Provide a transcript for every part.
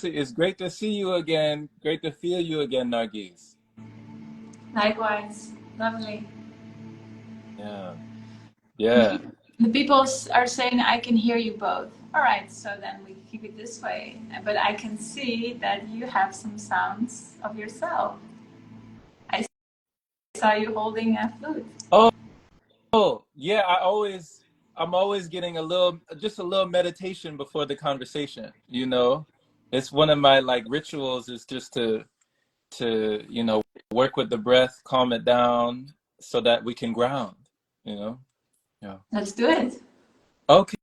it's great to see you again. Great to feel you again, Nargis. Likewise. Lovely. Yeah. Yeah. The people are saying I can hear you both. All right, so then we keep it this way. But I can see that you have some sounds of yourself. I saw you holding a flute. Oh, yeah. I'm always getting just a little meditation before the conversation. It's one of my like rituals is just to work with the breath, calm it down so that we can ground, you know? Yeah. Let's do it. Okay.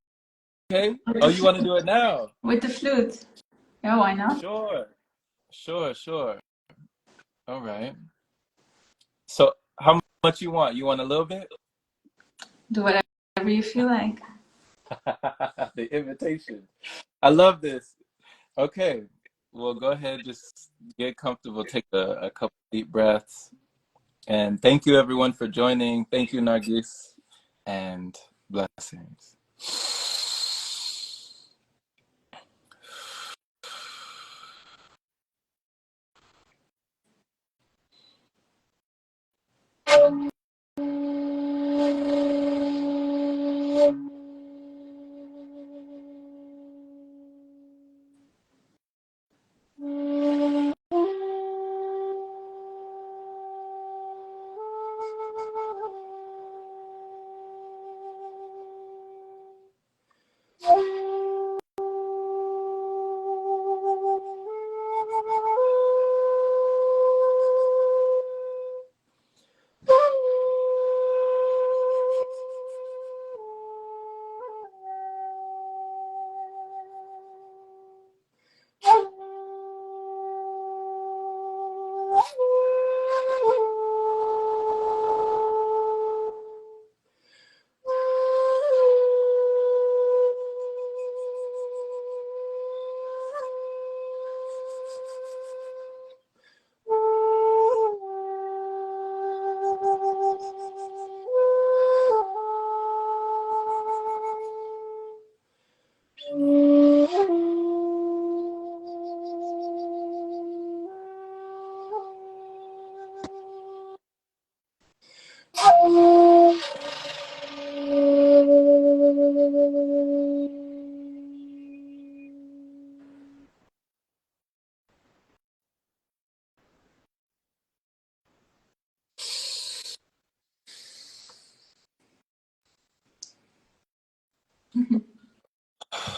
Oh, you want to do it now? With the flute. Yeah, why not? Sure. Sure. All right. So how much you want? You want a little bit? Do whatever you feel like. The invitation. I love this. Okay. Well, go ahead. Just get comfortable. Take a couple deep breaths. And thank you, everyone, for joining. Thank you, Nargis. And blessings.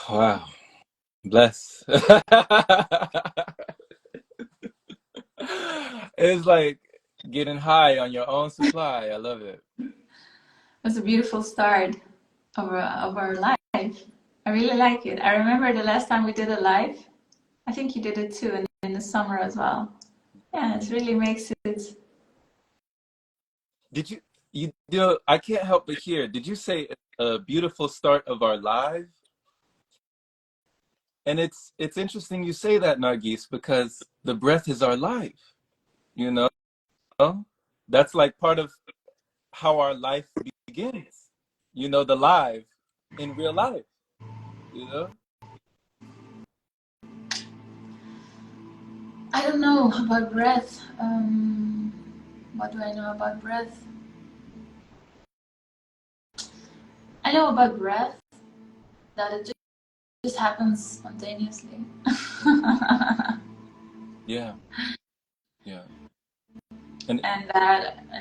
Wow. Bless. It's like getting high on your own supply. I love it. It was a beautiful start of our life. I really like it. I remember the last time we did a live. I think you did it too in the summer as well. Yeah, it really makes it. Did I can't help but hear. Did you say a beautiful start of our live? And it's interesting you say that, Nargis, because the breath is our life, you know? That's like part of how our life begins. The live in real life, you know? I don't know about breath. What do I know about breath? I know about breath that it just happens spontaneously. Yeah. Yeah. and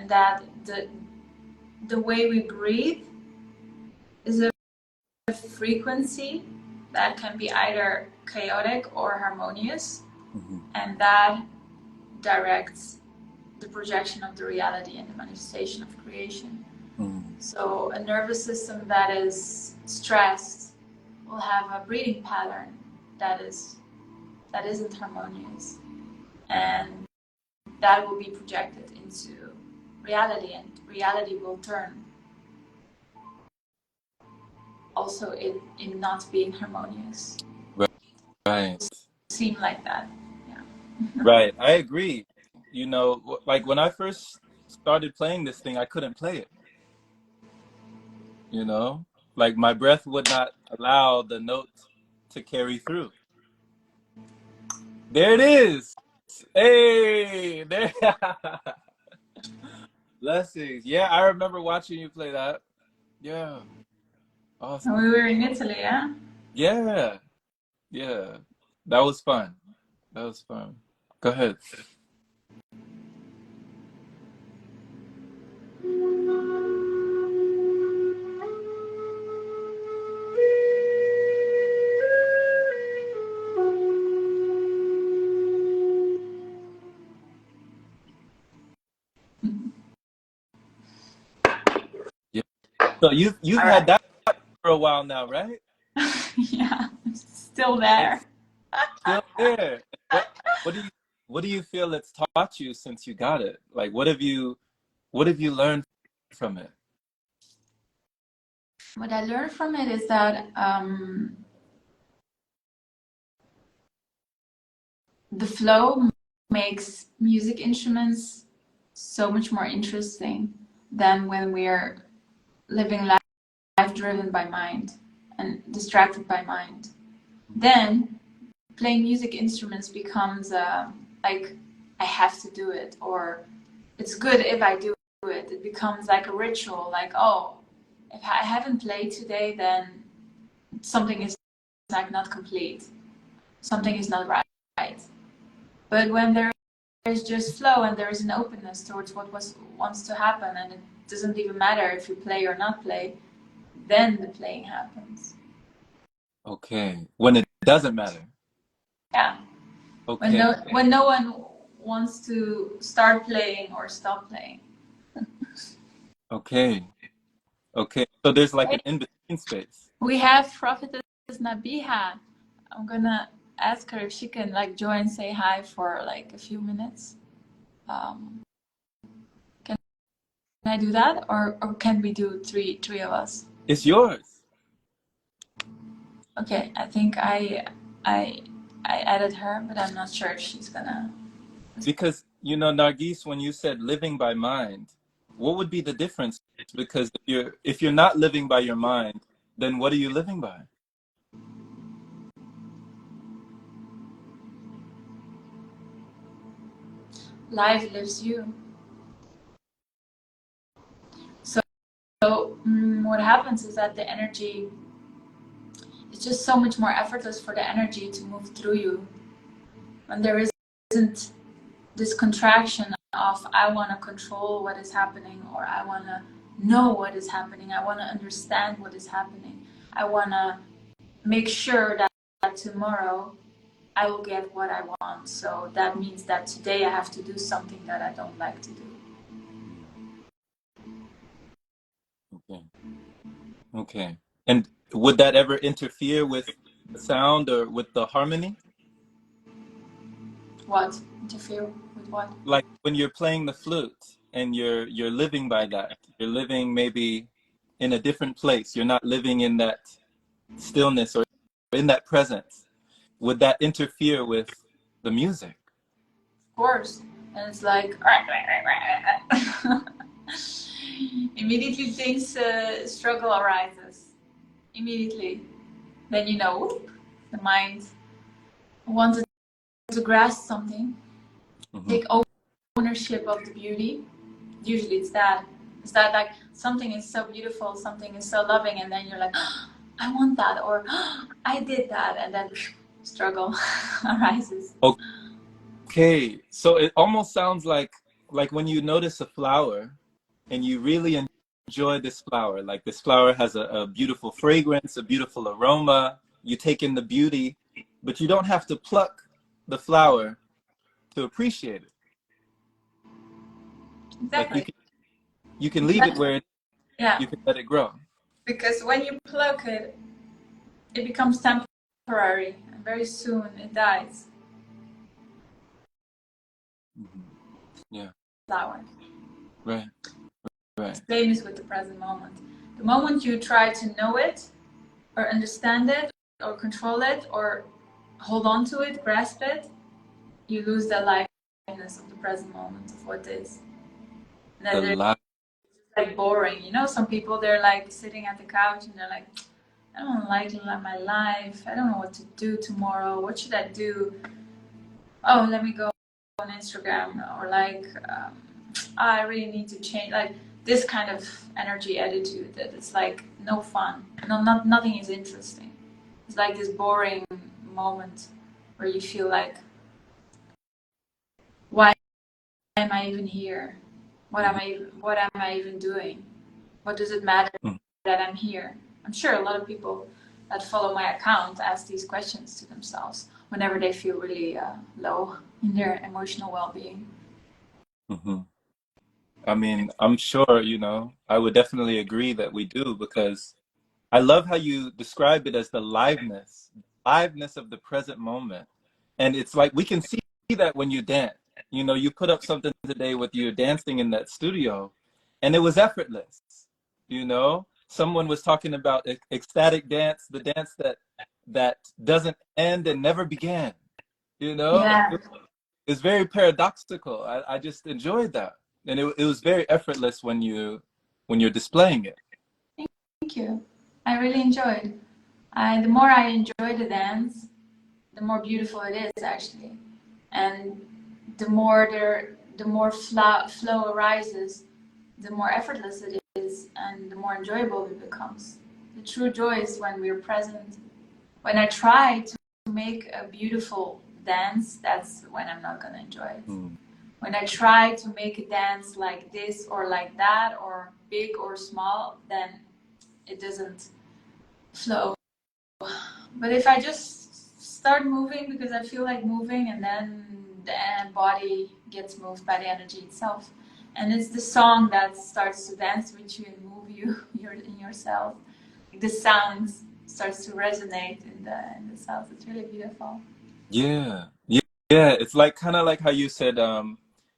that the way we breathe is a frequency that can be either chaotic or harmonious, Mm-hmm. and that directs the projection of the reality and the manifestation of creation. Mm-hmm. So a nervous system that is stressed will have a breathing pattern that isn't harmonious, and that will be projected into reality, and reality will turn also in not being harmonious. Right. Seem like that. Yeah. Right. I agree. Like when I first started playing this thing, I couldn't play it, you know? Like my breath would not allow the note to carry through. There it is. Hey, there. Blessings. Yeah, I remember watching you play that. Yeah. And Awesome. we were in Italy, yeah? Yeah. Yeah. That was fun. That was fun. Go ahead. Yeah. So you've All had right. that for a while now, right? Yeah, still there. It's still there. What do you what do you feel it's taught you since you got it? Like what have you learned from it? What I learned from it is that the flow makes music instruments so much more interesting than when we're living life driven by mind and distracted by mind. Then playing music instruments becomes like I have to do it, or it's good if I do it. It becomes like a ritual, like, oh, if I haven't played today, then something is like not complete, something is not right. But when there's just flow and there is an openness towards what wants to happen, and it doesn't even matter if you play or not play, then the playing happens. Okay. When it doesn't matter. Yeah. Okay. When no one wants to start playing or stop playing. Okay. Okay. So there's like an in-between space. We have Prophetess Nabiha. I'm gonna ask her if she can like join, say hi for like a few minutes. Can I do that, or can we do three of us? It's yours. Okay, I think I I added her, but I'm not sure if she's gonna. Because, Nargis, when you said living by mind, what would be the difference? Because if you're not living by your mind, then what are you living by? Life lives you. So what happens is that the energy, it's just so much more effortless for the energy to move through you when there isn't this contraction of I want to control what is happening, or I want to know what is happening, I want to understand what is happening, I want to make sure that tomorrow I will get what I want. So that means that today I have to do something that I don't like to do. Okay. Okay. And would that ever interfere with the sound or with the harmony? What? Interfere with what? Like when you're playing the flute and you're living by that. You're living maybe in a different place. You're not living in that stillness or in that presence. Would that interfere with the music? Of course. And it's like immediately things struggle arises. Immediately. Then whoop, the mind wanted to grasp something, take ownership of the beauty. Usually it's that. It's that like something is so beautiful, something is so loving, and then you're like, oh, I want that, or oh, I did that, and then struggle arises. Okay, so it almost sounds like when you notice a flower and you really enjoy this flower, like this flower has a beautiful fragrance, a beautiful aroma, you take in the beauty, but you don't have to pluck the flower to appreciate it. Like Exactly. you can leave it where Yeah, you can let it grow. because when you pluck it, it becomes temporary, and very soon it dies. Yeah, Flower. right, right. Same is with the present moment. The moment you try to know it, or understand it, or control it, or hold on to it, grasp it, you lose the aliveness of the present moment of what is. And The then there's light. like boring. Some people, they're like sitting at the couch and they're like, I don't like my life. I don't know what to do tomorrow. What should I do? oh, let me go on Instagram, or like, I really need to change, like this kind of energy attitude that it's like no fun, nothing is interesting. It's like this boring moment where you feel like, why am I even here? What am I even doing? What does it matter Mm-hmm. that I'm here? I'm sure a lot of people that follow my account ask these questions to themselves whenever they feel really low in their emotional well-being. Mm-hmm. I mean, I'm sure, you know, I would definitely agree that we do, because I love how you describe it as the liveness of the present moment. And it's like we can see that when you dance. You know, you put up something today with you dancing in that studio, and it was effortless. You know, someone was talking about ecstatic dance, the dance that doesn't end and never began. You know, Yeah, it's very paradoxical. I just enjoyed that, and it was very effortless when you're displaying it. thank you. I really enjoyed. The more I enjoy the dance, the more beautiful it is actually, and the more flow arises, the more effortless it is, and the more enjoyable it becomes. The true joy is when we're present. When I try to make a beautiful dance, that's when I'm not gonna enjoy it. Mm. When I try to make a dance like this or like that, or big or small, then it doesn't flow. But if I just start moving because I feel like moving, and then the body gets moved by the energy itself, and it's the song that starts to dance with you and move you in yourself. The sound starts to resonate in the cells. It's really beautiful. Yeah. Yeah. Yeah. It's like kind of like how you said,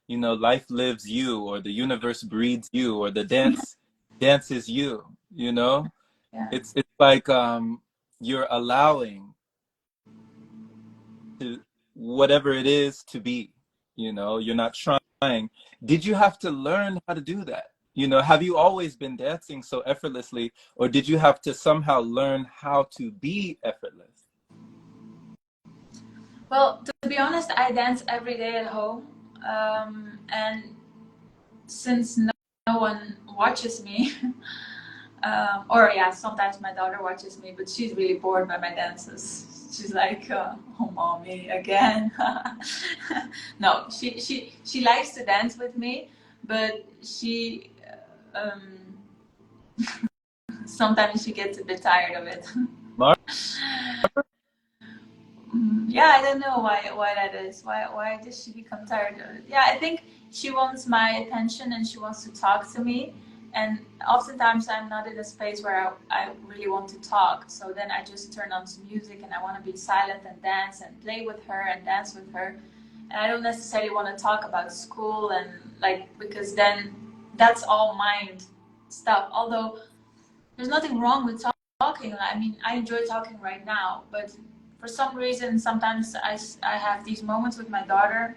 you know, life lives you, or the universe breeds you, or the dance dances you, you know? Yeah. It's like you're allowing to whatever it is to be, you know, you're not trying. Did you have to learn how to do that? You know, have you always been dancing so effortlessly, or did you have to somehow learn how to be effortless? Well, to be honest, I dance every day at home, and since no one watches me, or yeah, sometimes my daughter watches me, but she's really bored by my dances. She's like, "Oh, mommy, again." No, she likes to dance with me, but she sometimes she gets a bit tired of it. Mark? Yeah, I don't know why that is. Why does she become tired of it? Yeah, I think she wants my attention and she wants to talk to me. And oftentimes I'm not in a space where I really want to talk. So then I just turn on some music and I want to be silent and dance and play with her and dance with her. And I don't necessarily want to talk about school and like, because then that's all mind stuff. Although there's nothing wrong with talking. I mean, I enjoy talking right now, but for some reason, sometimes I have these moments with my daughter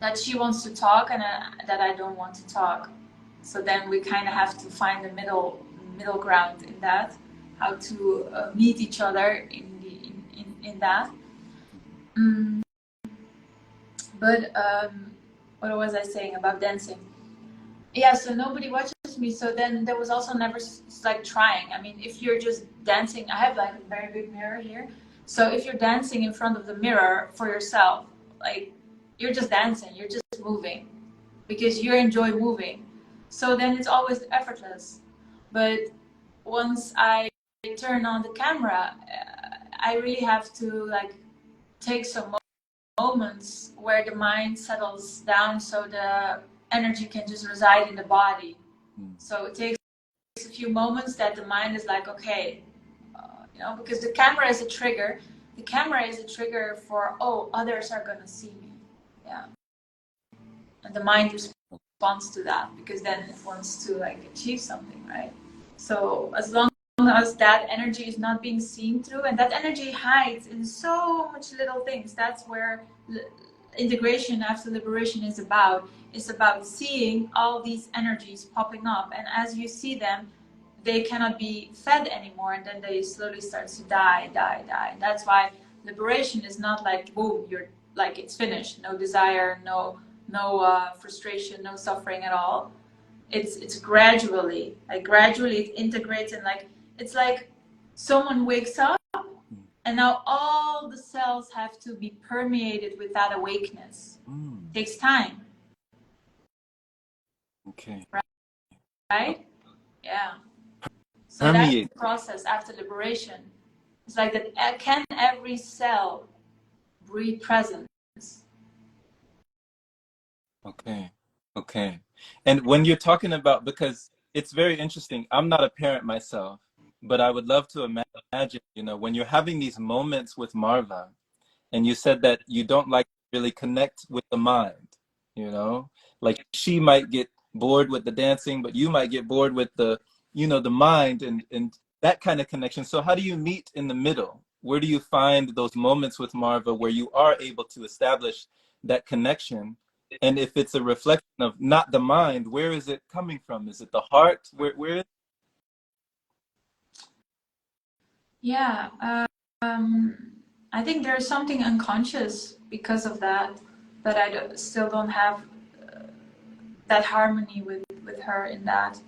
that she wants to talk and that I don't want to talk. So then we kind of have to find the middle ground in that, how to meet each other in that. Mm, but what was I saying about dancing? Yeah, so nobody watches me, so then there was also never like trying. I mean, if you're just dancing, I have like a very big mirror here, so if you're dancing in front of the mirror for yourself, like you're just dancing, you're just moving because you enjoy moving, so then it's always effortless. But once I turn on the camera, I really have to like take some moments where the mind settles down so the energy can just reside in the body. So it takes a few moments that the mind is like, okay, you know, because the camera is a trigger. The camera is a trigger for, oh, others are going to see me. Yeah. And the mind responds to that because then it wants to like achieve something, right? So as long as that energy is not being seen through, and that energy hides in so much little things, that's where integration after liberation is about. It's about seeing all these energies popping up, and as you see them, they cannot be fed anymore, and then they slowly start to die. And that's why liberation is not like boom, you're like it's finished, no desire, no frustration, no suffering at all. It's gradually, it integrates, and like it's like someone wakes up and now all the cells have to be permeated with that awakeness. It takes time. Okay. Right? Yeah. So that's Permeate. the process after liberation. It's like that, can every cell breathe presence? Okay. Okay. And when you're talking about, because it's very interesting, I'm not a parent myself, but I would love to imagine, you know, when you're having these moments with Marva, and you said that you don't like to really connect with the mind, you know, like she might get bored with the dancing, but you might get bored with the, you know, the mind and that kind of connection. So how do you meet in the middle? Where do you find those moments with Marva where you are able to establish that connection? And if it's a reflection of not the mind, where is it coming from? Is it the heart? Where? Yeah. I think there's something unconscious because of that, but still don't have that harmony with her in that.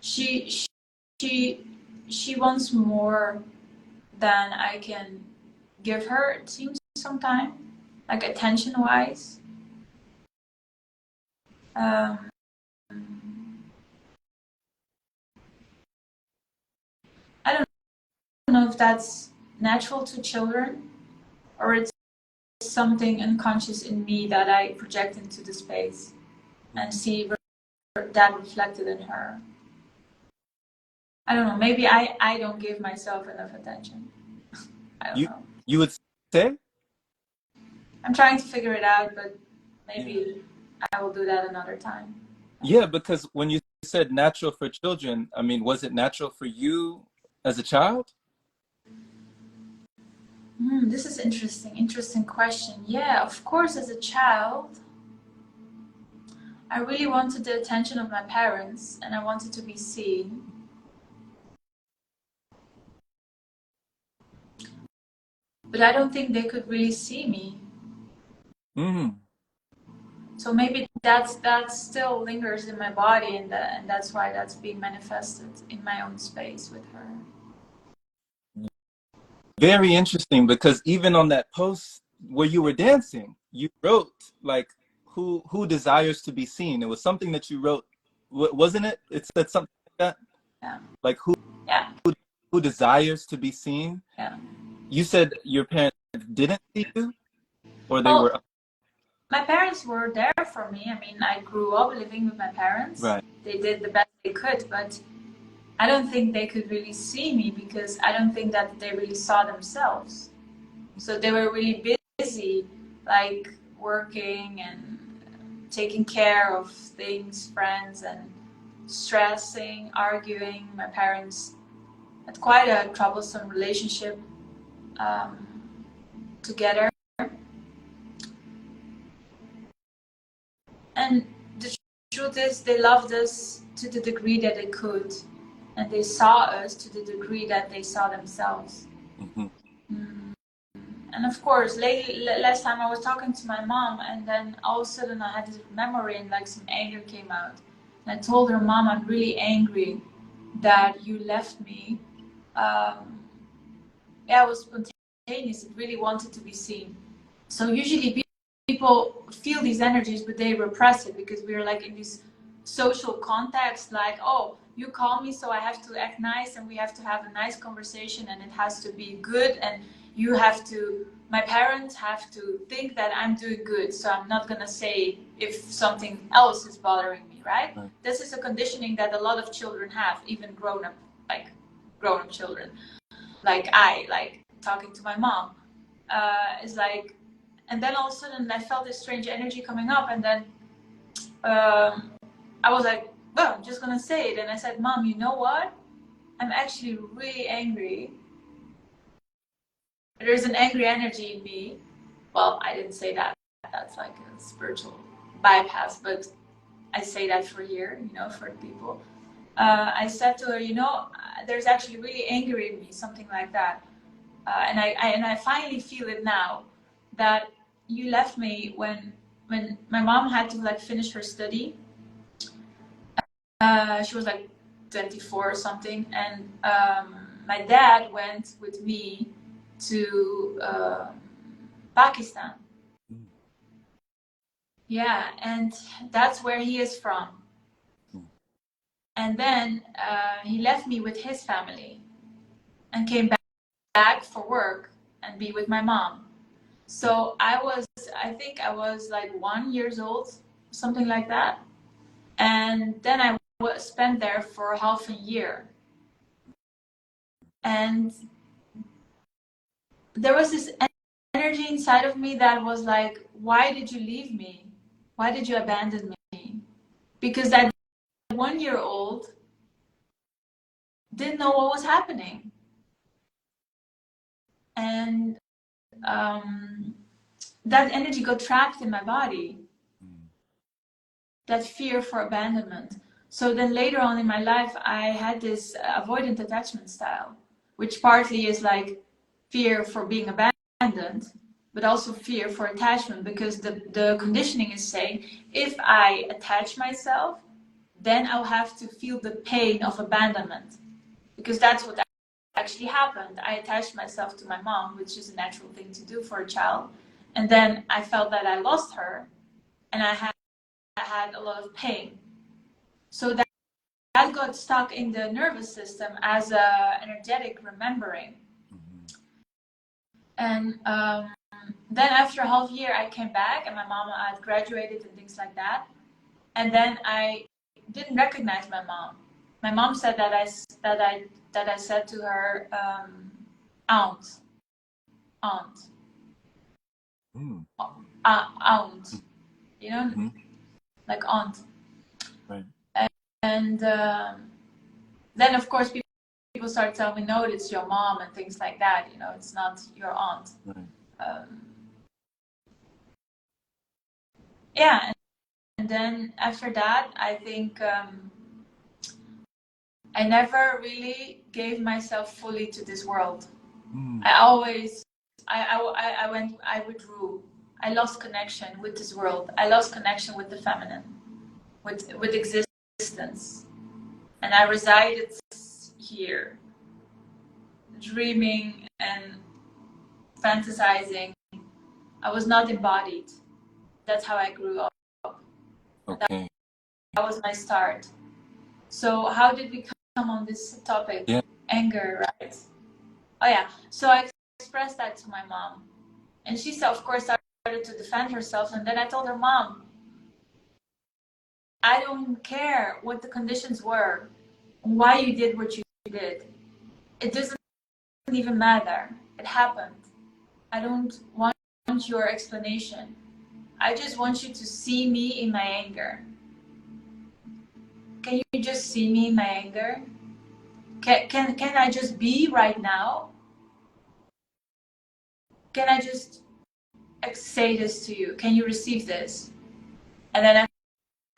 She she wants more than I can give her, it seems sometimes, like attention wise. Um, I don't know if that's natural to children or it's something unconscious in me that I project into the space and see that reflected in her. I don't know. Maybe I don't give myself enough attention. I don't You know. you would say? I'm trying to figure it out, but maybe I will do that another time. Yeah, because when you said natural for children, I mean, was it natural for you as a child? This is interesting question. Yeah, of course, as a child, I really wanted the attention of my parents and I wanted to be seen. But I don't think they could really see me. So maybe that still lingers in my body, and that's why that's being manifested in my own space with her. Very interesting, because even on that post where you were dancing, you wrote like who desires to be seen. It was something that you wrote, wasn't it? It said something like that. Yeah. Like Yeah. who desires to be seen. Yeah. You said your parents didn't see you, or they were Well, my parents were there for me. I mean, I grew up living with my parents. right. They did the best they could, but I don't think they could really see me because I don't think that they really saw themselves. So they were really busy, like working and taking care of things, friends, and stressing, arguing. My parents had quite a troublesome relationship um, together. And the truth is, they loved us to the degree that they could, and they saw us to the degree that they saw themselves. Mm-hmm. And of course, last time I was talking to my mom, and then all of a sudden I had this memory, and like some anger came out. And I told her, "Mom, I'm really angry that you left me." Yeah, it was spontaneous. It really wanted to be seen. So usually people feel these energies, but they repress it because we're like in this social context, like, oh, you call me, so I have to act nice, and we have to have a nice conversation, and it has to be good, and you have to, my parents have to think that I'm doing good, so I'm not gonna say if something else is bothering me, right? This is a conditioning that a lot of children have, even grown-up children. Like talking to my mom, is like, and then all of a sudden I felt this strange energy coming up, and then I was like, well, I'm just gonna say it. And I said, Mom, you know what? I'm actually really angry. There's an angry energy in me. Well, I didn't say that. That's like a spiritual bypass, but I say that for here, for people. I said to her, there's actually really anger in me, something like that. and I finally feel it now, that you left me when my mom had to like finish her study. She was like 24 or something, and my dad went with me to Pakistan. Mm. Yeah, and that's where he is from. Mm. And then he left me with his family and came back for work and be with my mom. So I think I was like 1 year old, something like that. And then I spent there for half a year. And there was this energy inside of me that was like, why did you leave me? Why did you abandon me? Because that 1 year old didn't know what was happening. And that energy got trapped in my body, that fear for abandonment. So then later on in my life, I had this avoidant attachment style, which partly is like fear for being abandoned, but also fear for attachment, because the conditioning is saying, if I attach myself, then I'll have to feel the pain of abandonment, because that's what actually happened. I attached myself to my mom, which is a natural thing to do for a child. And then I felt that I lost her, and I had a lot of pain. So that got stuck in the nervous system as a energetic remembering. And then after a half year, I came back, and my mama had graduated and things like that. And then I didn't recognize my mom. My mom said that I said to her, aunt, Mm. aunt, you know, Mm-hmm. like aunt. Right. And then of course people start telling me, no, it's your mom and things like that. You know, it's not your aunt. Right. Yeah, and then after that, I think I never really gave myself fully to this world. Mm. I always, I withdrew. I lost connection with this world. I lost connection with the feminine, with existence, and I resided here, dreaming and fantasizing. I was not embodied. That's how I grew up. Okay. That was my start. So how did we come on this topic? Yeah. Anger, right? Oh yeah. So I expressed that to my mom, and she said, of course, started to defend herself. And then I told her, Mom, I don't care what the conditions were, why you did what you did. It doesn't even matter. It happened. I don't want your explanation. I just want you to see me in my anger. Can you just see me in my anger? Can I just be right now? Can I just say this to you? Can you receive this? And then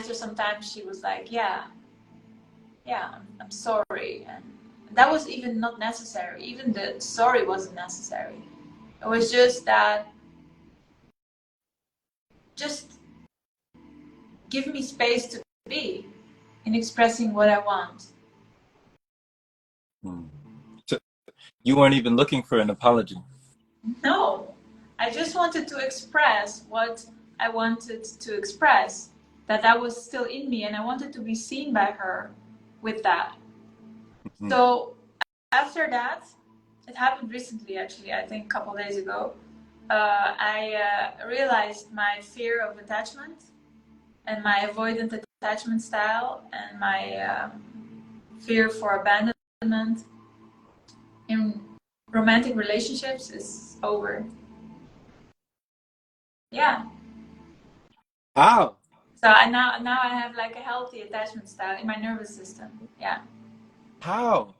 after some time, she was like, yeah, I'm sorry. And that was even not necessary. Even the sorry wasn't necessary. It was just that, just give me space to be in expressing what I want. Mm. So you weren't even looking for an apology. No, I just wanted to express what I wanted to express, that was still in me, and I wanted to be seen by her with that. Mm. So after that, it happened recently, actually, I think a couple days ago. I realized my fear of attachment and my avoidant attachment style and my fear for abandonment in romantic relationships is over. Yeah. How? So I now I have like a healthy attachment style in my nervous system. Yeah. How?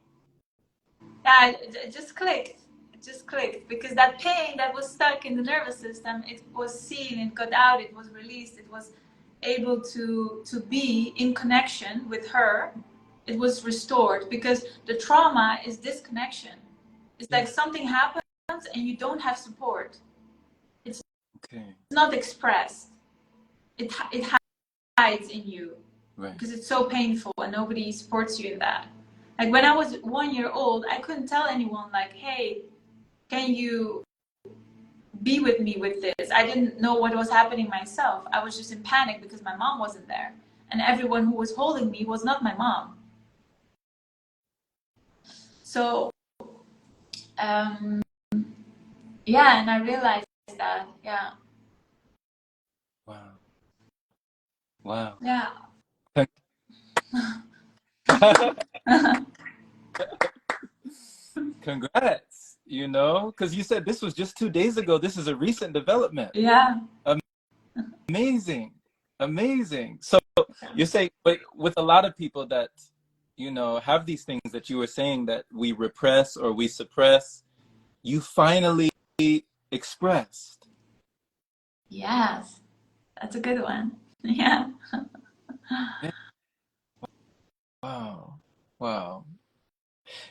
Yeah, it just clicked. It just clicked because that pain that was stuck in the nervous system, it was seen, it got out, it was released, it was able to be in connection with her. It was restored because the trauma is disconnection. It's like something happened and you don't have support. It's Okay. not expressed. It hides in you, Right. because it's so painful and nobody supports you in that. Like when I was 1 year old, I couldn't tell anyone like, hey, can you be with me with this? I didn't know what was happening myself. I was just in panic because my mom wasn't there. And everyone who was holding me was not my mom. So, yeah, and I realized that, yeah. Wow. Wow. Yeah. Congrats, you know, because you said this was just 2 days ago. This is a recent development. Yeah. Amazing. Amazing. So you say, but with a lot of people that, you know, have these things that you were saying that we repress or we suppress, you finally expressed. Yes. That's a good one. Yeah. Yeah. Wow. Wow.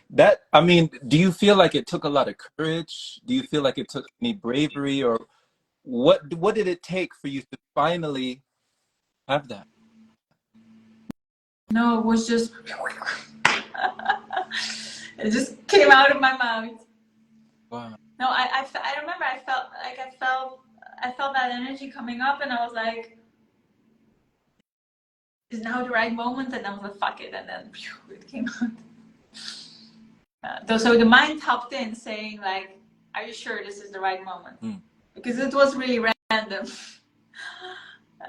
That, I mean, do you feel like it took a lot of courage? Do you feel like it took any bravery, or what did it take for you to finally have that? No, it was just it just came out of my mouth. Wow. No, I remember I felt that energy coming up, and I was like, is now the right moment? And I was like, fuck it, and then it came out. So the mind tapped in, saying like, are you sure this is the right moment? Because it was really random.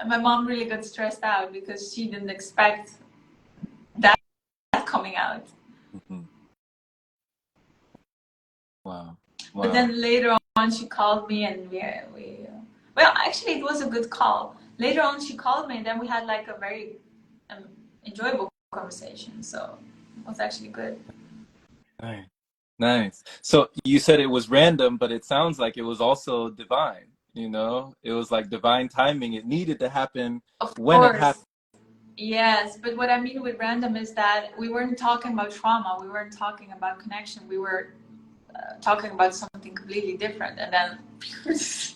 My mom really got stressed out because she didn't expect that coming out. Wow. But Wow. then later on, she called me, and well, actually, it was a good call. Later on, she called me, and then we had like a very enjoyable conversation. So it was actually good. Nice. Nice. So you said it was random, but it sounds like it was also divine, you know? It was like divine timing. It needed to happen Of when it happened. course, yes. But what I mean with random is that we weren't talking about trauma. We weren't talking about connection. We were talking about something completely different, and then this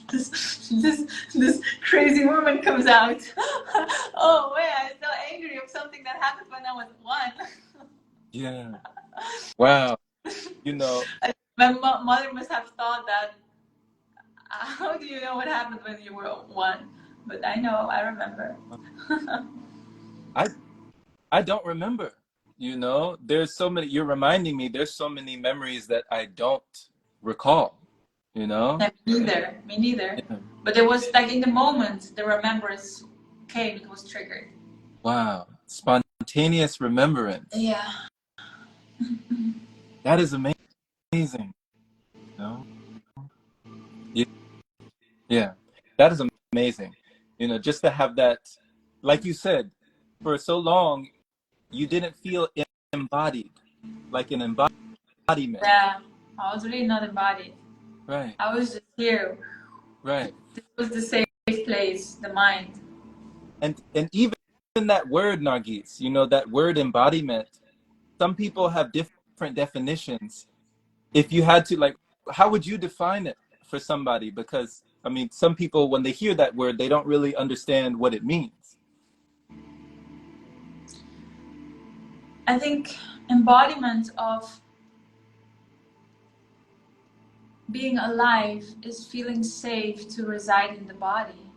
crazy woman comes out. Oh wait, I'm so angry of something that happened when I was 1. Yeah. Wow. You know, My mother must have thought that, how do you know what happened when you were 1? But I know, I remember. I I don't remember. You know, there's so many, you're reminding me, there's so many memories that I don't recall, you know? Yeah, me neither, me neither. Yeah. But it was like in the moment the remembrance came, it was triggered. Wow. Spontaneous remembrance. Yeah. That is amazing, you know? Yeah. Yeah. That is amazing. You know, just to have that, like you said, for so long, you didn't feel embodied, like an embodiment. Yeah, I was really not embodied. Right. I was just here. Right. This was the safe place, the mind. And even that word, Nargis, you know, that word embodiment, some people have different definitions. If you had to, like, how would you define it for somebody? Because I mean, some people, when they hear that word, they don't really understand what it means. I think embodiment of being alive is feeling safe to reside in the body,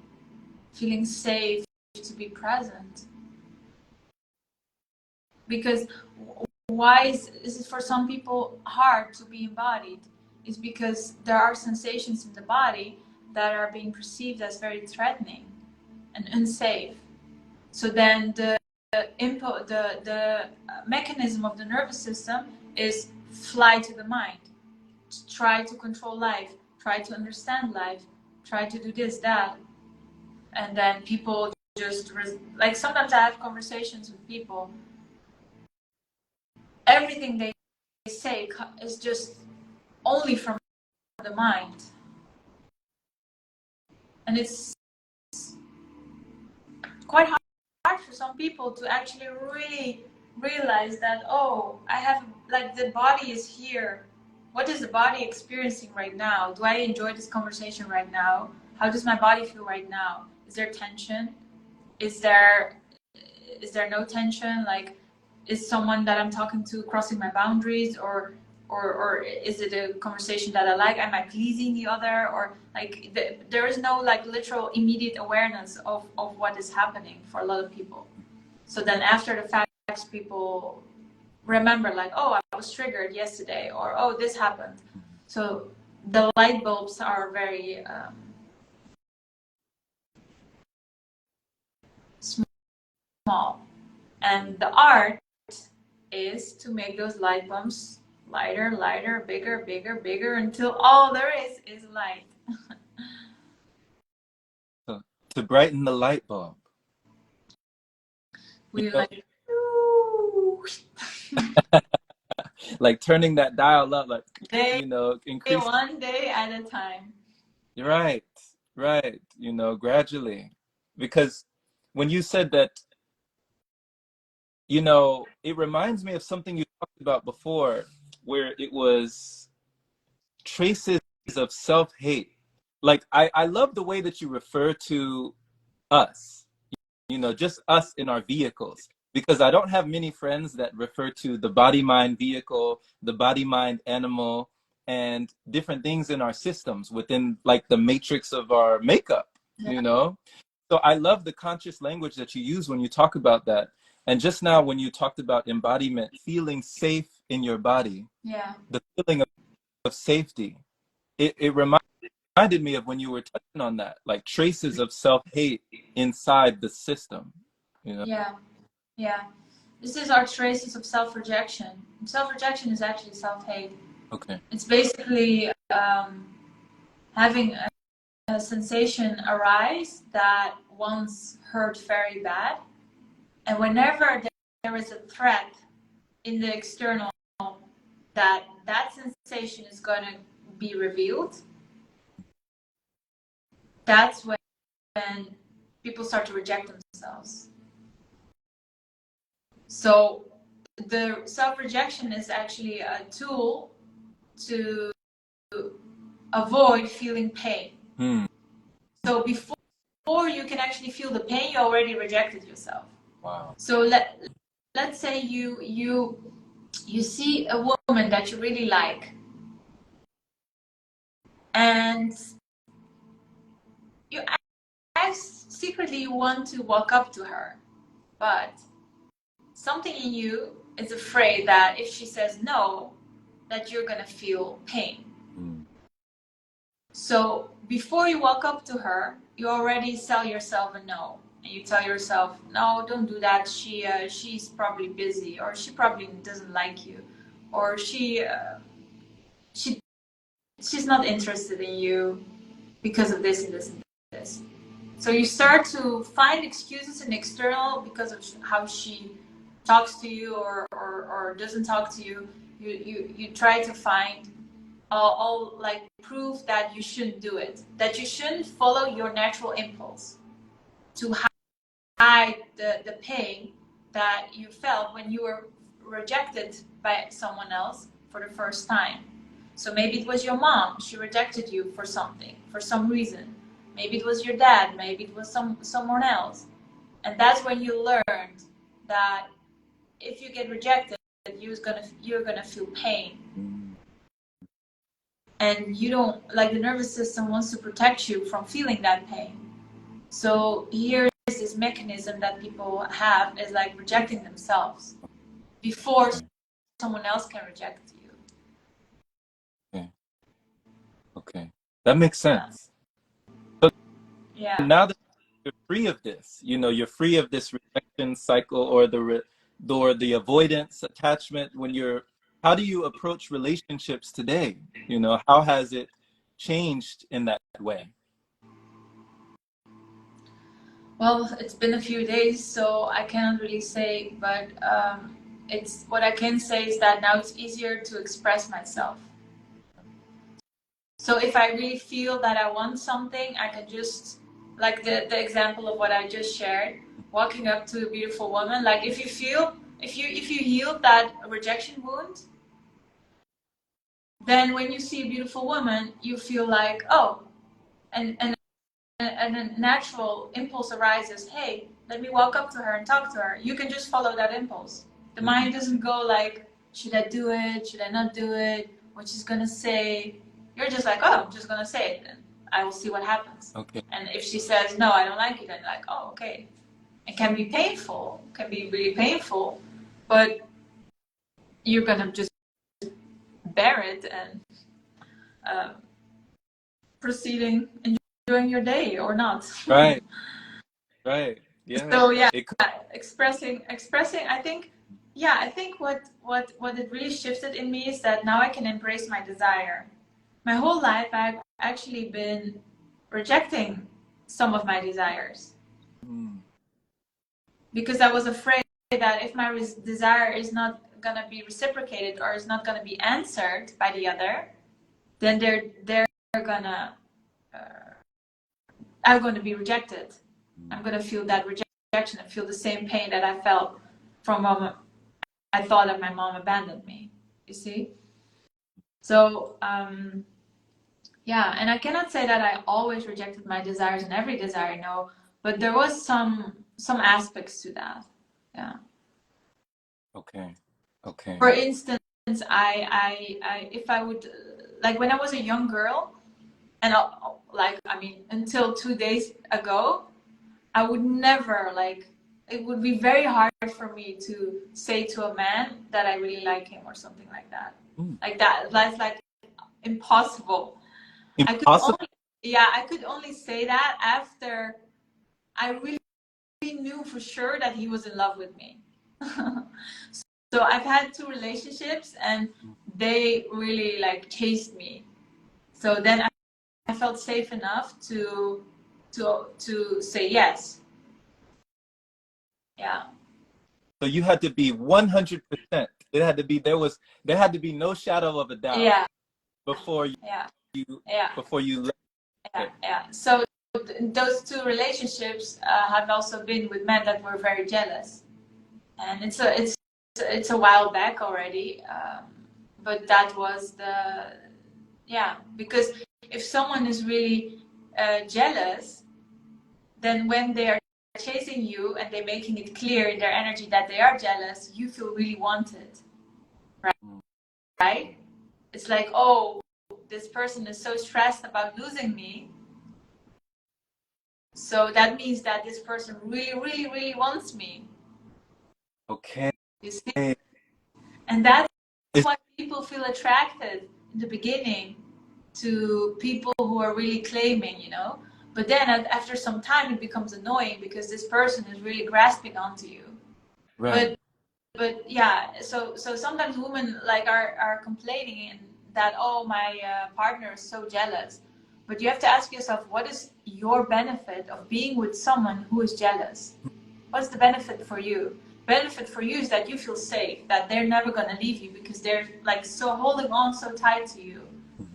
feeling safe to be present. Because why is it for some people hard to be embodied? Is because there are sensations in the body that are being perceived as very threatening and unsafe. So then the input, the mechanism of the nervous system is fly to the mind, to try to control life, try to understand life, try to do this, that. And then people just, like sometimes I have conversations with people, everything they say is just only from the mind. And it's quite hard for some people to actually really realize that, oh, I have, like, the body is here, what is the body experiencing right now? Do I enjoy this conversation right now? How does my body feel right now? Is there tension? Is there no tension? Like, is someone that I'm talking to crossing my boundaries, or is it a conversation that I like? Am I pleasing the other? Or like there is no like literal immediate awareness of what is happening for a lot of people. So then after the fact, people remember like, oh, I was triggered yesterday, or oh, this happened. So the light bulbs are very small, and the art is to make those light bulbs lighter, lighter, bigger, bigger, bigger, until all there is light. So, to brighten the light bulb. We You like like turning that dial up, like, day increase. one day at a time. You're right, right. Gradually, because when you said that, it reminds me of something you talked about before, where it was traces of self-hate. Like, I love the way that you refer to us, just us in our vehicles, because I don't have many friends that refer to the body mind vehicle, the body mind animal, and different things in our systems within like the matrix of our makeup. Yeah. So I love the conscious language that you use when you talk about that. And just now when you talked about embodiment, feeling safe in your body, Yeah. the feeling of safety, it reminded me of when you were touching on that, like traces of self-hate inside the system. Yeah. Yeah. This is our traces of self-rejection. Self-rejection is actually self-hate. Okay. It's basically having a sensation arise that once hurt very bad, and whenever there is a threat in the external, that sensation is going to be revealed. That's when people start to reject themselves. So the self-rejection is actually a tool to avoid feeling pain. So before you can actually feel the pain, you already rejected yourself. Wow. So let's say you see a woman that you really like, and you secretly want to walk up to her, but something in you is afraid that if she says no, that you're gonna feel pain. So before you walk up to her, you already tell yourself a no, and you tell yourself, no, don't do that. She's probably busy, or she probably doesn't like you, or she's not interested in you because of this and this and this. So you start to find excuses in external because of how she talks to you or doesn't talk to you. You try to find all like proof that you shouldn't do it, that you shouldn't follow your natural impulse to hide the pain that you felt when you were rejected by someone else for the first time. So maybe it was your mom, she rejected you for something, for some reason. Maybe it was your dad, maybe it was someone else. And that's when you learned that if you get rejected, you're gonna feel pain. And you don't, like, the nervous system wants to protect you from feeling that pain. So here's this mechanism that people have, is like rejecting themselves before someone else can reject you. Okay. That makes sense. Yeah. So now that you're free of this, you're free of this rejection cycle, or the avoidance attachment. How do you approach relationships today? How has it changed in that way? Well, it's been a few days, so I cannot really say, but it's what I can say is that now it's easier to express myself. So if I really feel that I want something, I can just, like the example of what I just shared, walking up to a beautiful woman. Like if you heal that rejection wound, then when you see a beautiful woman, you feel like, oh, and a natural impulse arises, hey, let me walk up to her and talk to her. You can just follow that impulse. The mind doesn't go like, should I do it? Should I not do it? What she's gonna say? You're just like, oh, I'm just gonna say it, and I will see what happens. Okay. And if she says, no, I don't like it, then like, oh, okay. It can be painful, can be really painful, but you're gonna just bear it and proceeding, enjoying your day or not. Right. Right. Yeah. So yeah, It could. expressing. I think, yeah, I think what it really shifted in me is that now I can embrace my desire. My whole life, I've actually been rejecting some of my desires because I was afraid that if my desire is not gonna be reciprocated or is not gonna be answered by the other, then they're gonna I'm going to be rejected. I'm going to feel that rejection and feel the same pain that I felt from when I thought that my mom abandoned me. You see? So, yeah, and I cannot say that I always rejected my desires and every desire, no, but there was some aspects to that. Yeah. Okay. Okay. For instance, I if I would, like when I was a young girl, and until 2 days ago, I would never, like, it would be very hard for me to say to a man that I really like him or something like that. Like that, that's like impossible. Impossible. I could only say that after I really knew for sure that he was in love with me. So I've had 2 relationships and they really like chased me. So then I felt safe enough to say yes. Yeah. So you had to be 100%. It had to be there had to be no shadow of a doubt. Yeah. Before you before you left. Yeah. So those 2 relationships have also been with men that were very jealous, and it's a while back already. But that was because if someone is really jealous, then when they are chasing you and they're making it clear in their energy that they are jealous, you feel really wanted, right? It's like, oh, this person is so stressed about losing me, so that means that this person really, really, really wants me. Okay. You see? And that's why people feel attracted in the beginning to people who are really claiming, you know. But then after some time, it becomes annoying because this person is really grasping onto you. Right. But yeah, so sometimes women like are complaining that, oh, my partner is so jealous. But you have to ask yourself, what is your benefit of being with someone who is jealous? What's the benefit for you? Benefit for you is that you feel safe, that they're never going to leave you because they're like so holding on so tight to you.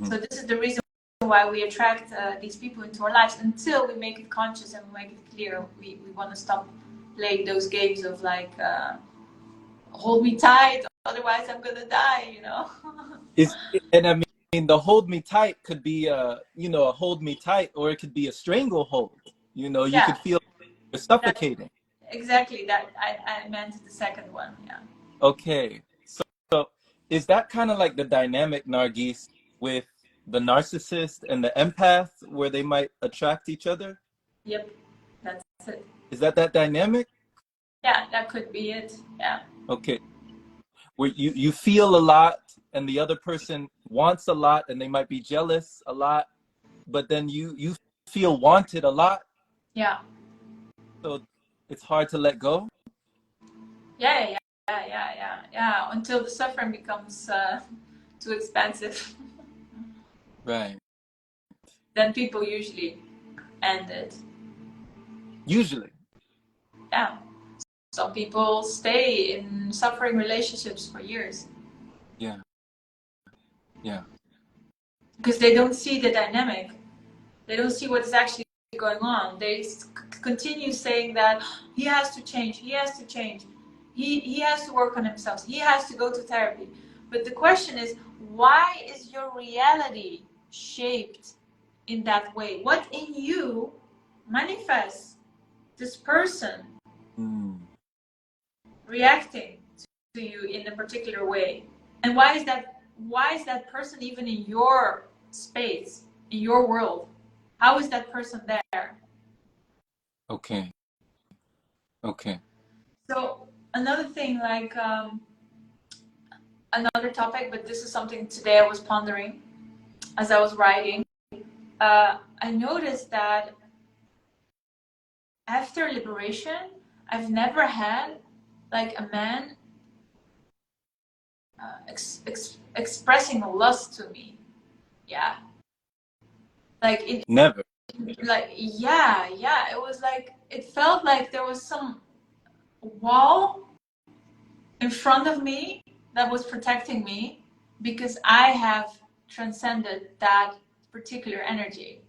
So this is the reason why we attract these people into our lives, until we make it conscious and we make it clear. We want to stop playing those games of like, hold me tight, otherwise I'm going to die, you know? And I mean, the hold me tight could be a hold me tight, or it could be a stranglehold. You could feel you're suffocating. Exactly, that I meant the second one. Yeah. Okay, so is that kind of like the dynamic, Nargis, with the narcissist and the empath, where they might attract each other? Yep, that's it. Is that dynamic? Yeah, that could be it. Yeah. Okay, where you feel a lot and the other person wants a lot and they might be jealous a lot, but then you feel wanted a lot. Yeah. So it's hard to let go. Yeah. Until the suffering becomes too expensive. Right. Then people usually end it. Usually. Yeah. Some people stay in suffering relationships for years. Yeah. Yeah. Because they don't see the dynamic. They don't see what's actually going on. They continue saying that he has to change. He has to change. He has to work on himself. He has to go to therapy. But the question is, why is your reality shaped in that way? What in you manifests this person reacting to you in a particular way? And why is that person even in your space, in your world? How is that person there? Okay. Okay. So another thing, like another topic, but this is something today I was pondering as I was writing. I noticed that after liberation, I've never had like a man expressing lust to me. Yeah, like it. Never. Like yeah, it was like it felt like there was some wall in front of me that was protecting me because I have transcended that particular energy.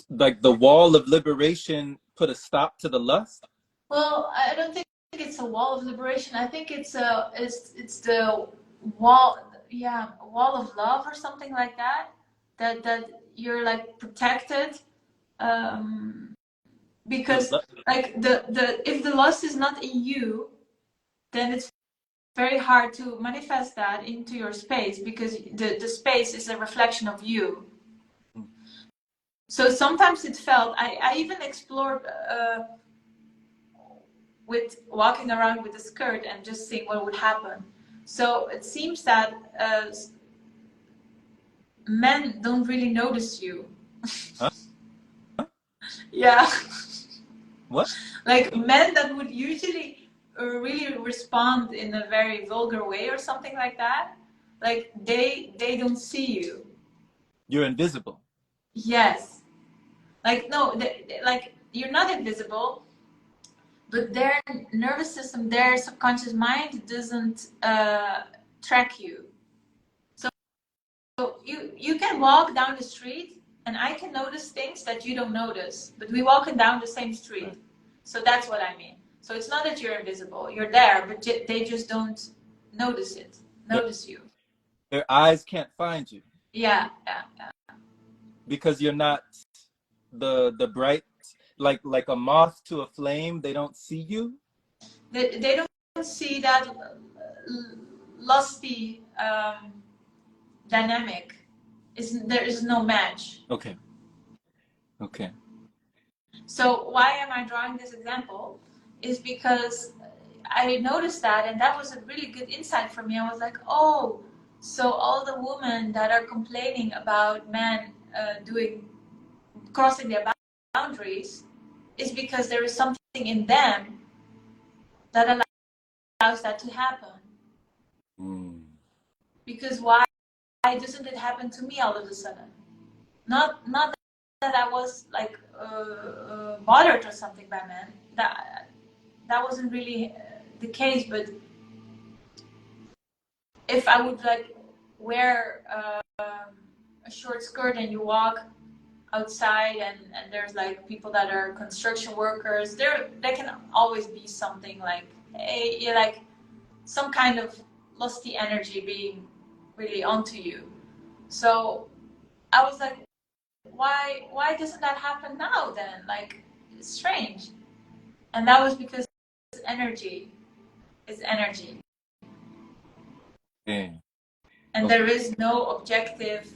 Like the wall of liberation put a stop to the lust? Well, I don't think it's a wall of liberation. I think it's the wall, yeah, wall of love or something like that. That you're like protected, because like the if the lust is not in you, then it's very hard to manifest that into your space because the space is a reflection of you. So sometimes it felt I even explored with walking around with a skirt and just seeing what would happen. So it seems that men don't really notice you. Huh? Yeah. What? Like men that would usually really respond in a very vulgar way or something like that, like they don't see you. You're invisible. Yes. Like no, like you're not invisible, but their nervous system, their subconscious mind doesn't track you. So you can walk down the street and I can notice things that you don't notice, but we walking down the same street. So that's what I mean. So it's not that you're invisible, you're there, but they just don't notice it, notice you. Their eyes can't find you. Yeah. Because you're not the bright, like a moth to a flame. They don't see you. They don't see that lusty dynamic. There is no match. Okay. So why am I drawing this example? Is because I noticed that, and that was a really good insight for me. I was like, oh, so all the women that are complaining about men crossing their boundaries is because there is something in them that allows that to happen. Because why doesn't it happen to me all of a sudden? Not that I was like bothered or something by men. That wasn't really the case. But if I would like wear a short skirt and you walk outside and there's like people that are construction workers, there can always be something like like some kind of lusty energy being really onto you. So I was like, why doesn't that happen now then? Like, it's strange. And that was because energy is energy. Okay. And there is no objective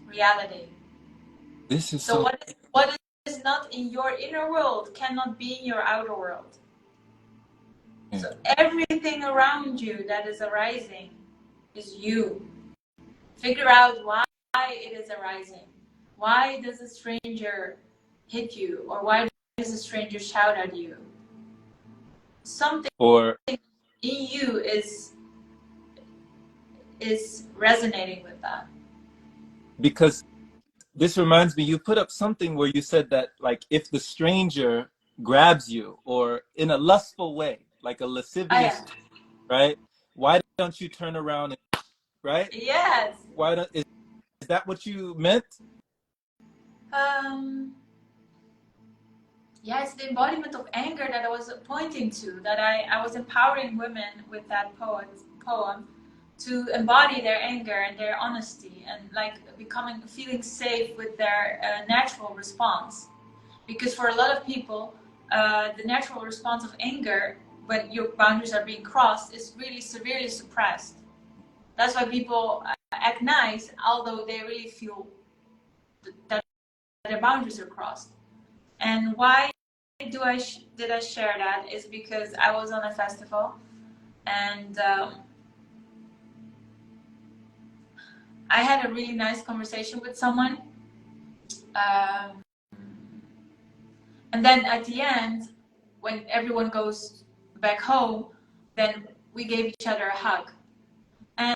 reality. This is So what is not in your inner world cannot be in your outer world. Yeah. So everything around you that is arising is you. Figure out why it is arising. Why does a stranger hit you? Or why does a stranger shout at you? Something in you is resonating with that. Because this reminds me, you put up something where you said that, like, if the stranger grabs you or in a lustful way, like a lascivious, right? Why don't you turn around and, right? Yes. Why don't, is that what you meant? yeah, it's the embodiment of anger that I was pointing to, that I was empowering women with that poem to embody their anger and their honesty, and like feeling safe with their natural response. Because for a lot of people, the natural response of anger when your boundaries are being crossed is really severely suppressed. That's why people act nice, although they really feel that their boundaries are crossed. And why did I share that is because I was on a festival, and I had a really nice conversation with someone, and then at the end, when everyone goes back home, then we gave each other a hug, and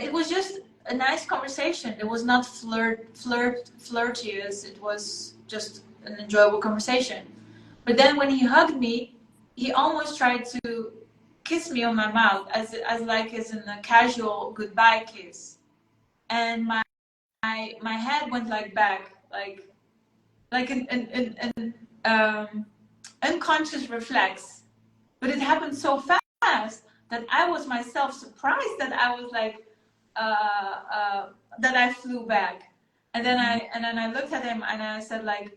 it was just a nice conversation. It was not flirtious. It was just an enjoyable conversation. But then when he hugged me, he almost tried to kiss me on my mouth, as in a casual goodbye kiss, and my head went like back, like an unconscious reflex. But it happened so fast that I was myself surprised that I was like that I flew back, and then I looked at him and I said like,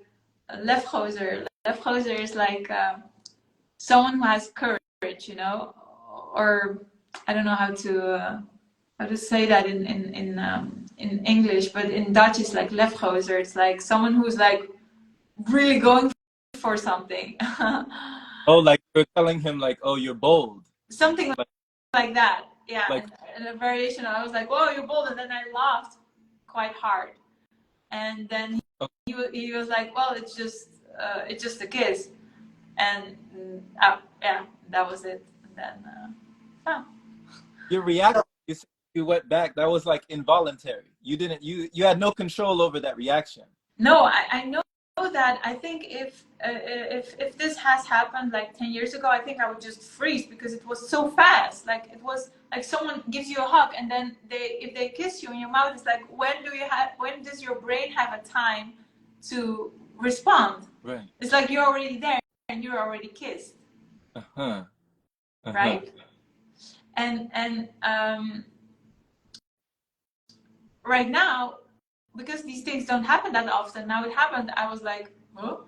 lefgozer. Lefgozer is like someone who has courage, you know, or I don't know how to say that in English, but in Dutch it's like lefgozer. It's like someone who's like really going for something. Oh, like you're telling him like, oh, you're bold. Something like that. Yeah. Like, and a variation, I was like, whoa, you're bold. And then I laughed quite hard. And then he was like, well, it's just a kiss. And yeah, that was it. And then, your reaction, you said you went back. That was like involuntary. You didn't, you had no control over that reaction. No, I know that. I think if this has happened like 10 years ago, I think I would just freeze, because it was so fast. Like it was like someone gives you a hug, and then if they kiss you in your mouth, it's like, when does your brain have a time to respond? Right. It's like you're already there and you're already kissed. Right? And right now, because these things don't happen that often, now it happened, I was like, oh.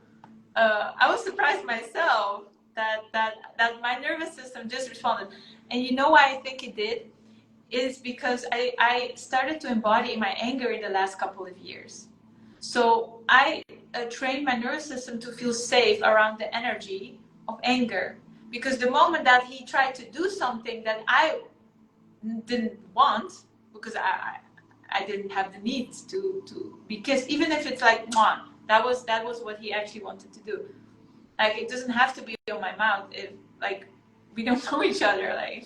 I was surprised myself that my nervous system just responded. And you know why I think it did? Is because I started to embody my anger in the last couple of years. So I trained my nervous system to feel safe around the energy of anger. Because the moment that he tried to do something that I didn't want, because I didn't have the need to be kissed, even if it's like, mwah, that was what he actually wanted to do. Like, it doesn't have to be on my mouth if, like, we don't know each other, like.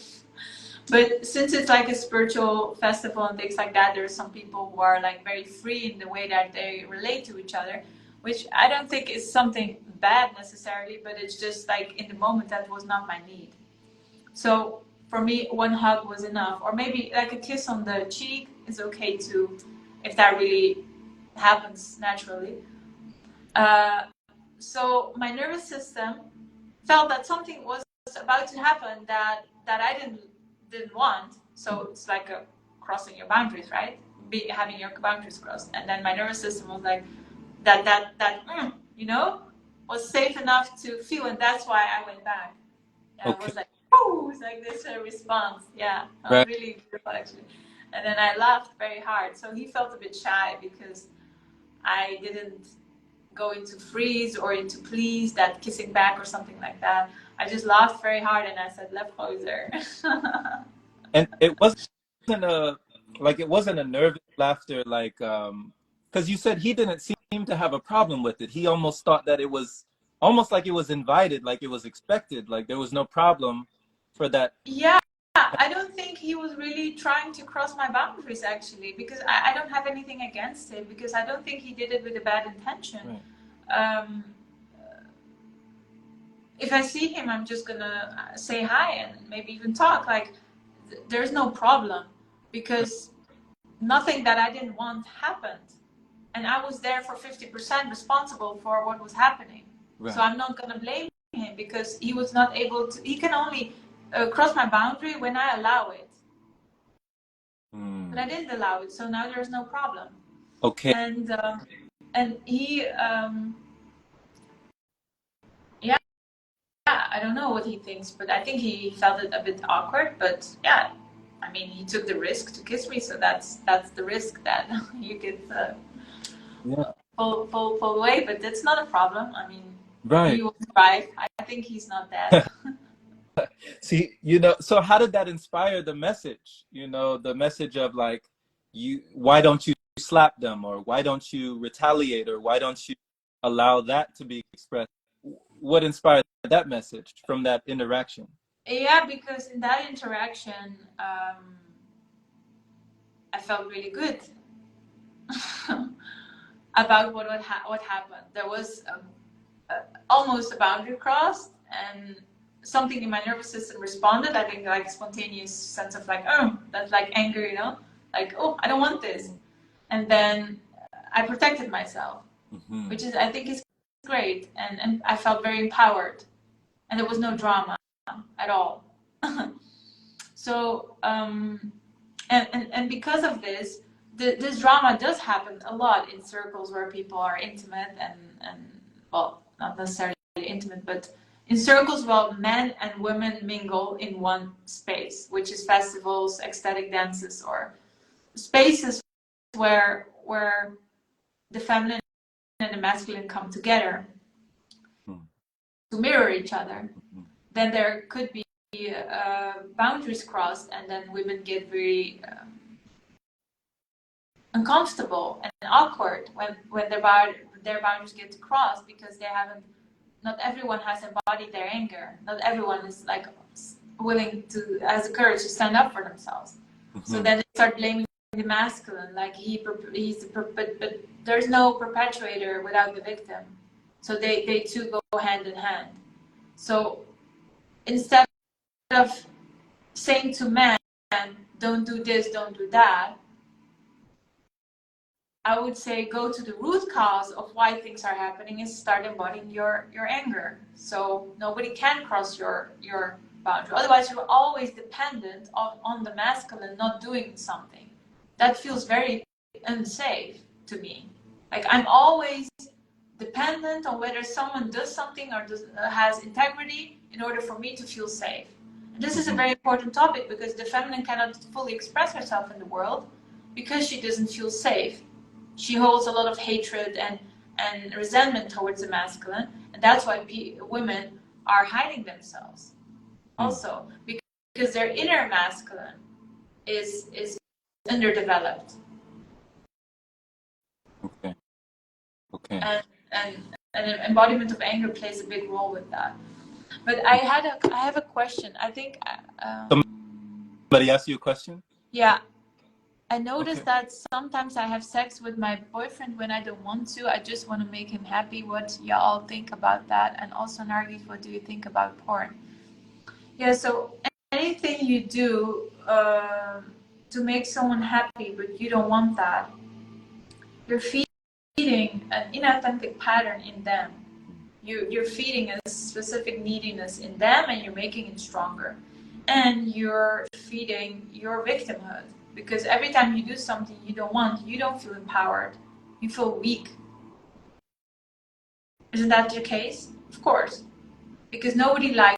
But since it's like a spiritual festival and things like that, there are some people who are like very free in the way that they relate to each other, which I don't think is something bad necessarily, but it's just like in the moment that was not my need. So for me, one hug was enough, or maybe like a kiss on the cheek is okay too, if that really happens naturally. So my nervous system felt that something was about to happen that I didn't want. So it's like a crossing your boundaries, right? Having your boundaries crossed, and then my nervous system was like that you know, was safe enough to feel, and that's why I went back. Yeah, okay. It was like, oh, it's like this response. Yeah, that was really beautiful actually. And then I laughed very hard. So he felt a bit shy because I didn't go into freeze or into please, that kissing back or something like that. I just laughed very hard and I said, lefgozer. And it wasn't a nervous laughter, like, because you said he didn't seem to have a problem with it. He almost thought that it was almost like it was invited, like it was expected, like there was no problem for that. Yeah, I don't think he was really trying to cross my boundaries actually, because I don't have anything against him, because I don't think he did it with a bad intention. Right. If I see him, I'm just gonna say hi and maybe even talk. Like, there's no problem, because nothing that I didn't want happened, and I was there for 50% responsible for what was happening. Right. So I'm not going to blame him because he was not able to. He can only cross my boundary when I allow it. But I didn't allow it, so now there's no problem. Okay. And he, yeah, I don't know what he thinks, but I think he felt it a bit awkward. But yeah, I mean, he took the risk to kiss me, so that's the risk that you could pull away. But that's not a problem. I mean, Right. he will survive. I think he's not dead. See, so how did that inspire the message? The message of like, why don't you slap them, or why don't you retaliate, or why don't you allow that to be expressed? What inspired that message from that interaction? Yeah, because in that interaction, I felt really good about what happened. There was almost a boundary crossed, and something in my nervous system responded. I think like a spontaneous sense of like, oh, that's like anger, like, oh, I don't want this. And then I protected myself, which is, I think, is great. And I felt very empowered, and there was no drama at all. So, and because of this, this drama does happen a lot in circles where people are intimate and well, not necessarily intimate, but in circles where men and women mingle in one space, which is festivals, ecstatic dances, or spaces where the feminine and the masculine come together to mirror each other. Then there could be boundaries crossed, and then women get very uncomfortable and awkward when their boundaries get crossed, because they haven't. Not everyone has embodied their anger. Not everyone is like willing to, has the courage to stand up for themselves. So then they start blaming the masculine, like but there's no perpetuator without the victim. So they two go hand in hand. So instead of saying to men, don't do this, don't do that, I would say go to the root cause of why things are happening and start embodying your anger. So nobody can cross your boundary. Otherwise, you're always dependent on the masculine not doing something. That feels very unsafe to me. Like, I'm always dependent on whether someone does something or has integrity in order for me to feel safe. And this is a very important topic because the feminine cannot fully express herself in the world because she doesn't feel safe. She holds a lot of hatred and resentment towards the masculine, and that's why women are hiding themselves also, because their inner masculine is underdeveloped. Okay. And an embodiment of anger plays a big role with that. But I have a question. I think Somebody asked you a question? Yeah. I noticed that sometimes I have sex with my boyfriend when I don't want to. I just want to make him happy. What y'all think about that? And also, Nargis, what do you think about porn? Yeah, so anything you do to make someone happy, but you don't want that, you're feeding an inauthentic pattern in them. You're feeding a specific neediness in them, and you're making it stronger. And you're feeding your victimhood. Because every time you do something you don't want, you don't feel empowered. You feel weak. Isn't that the case? Of course. Because nobody likes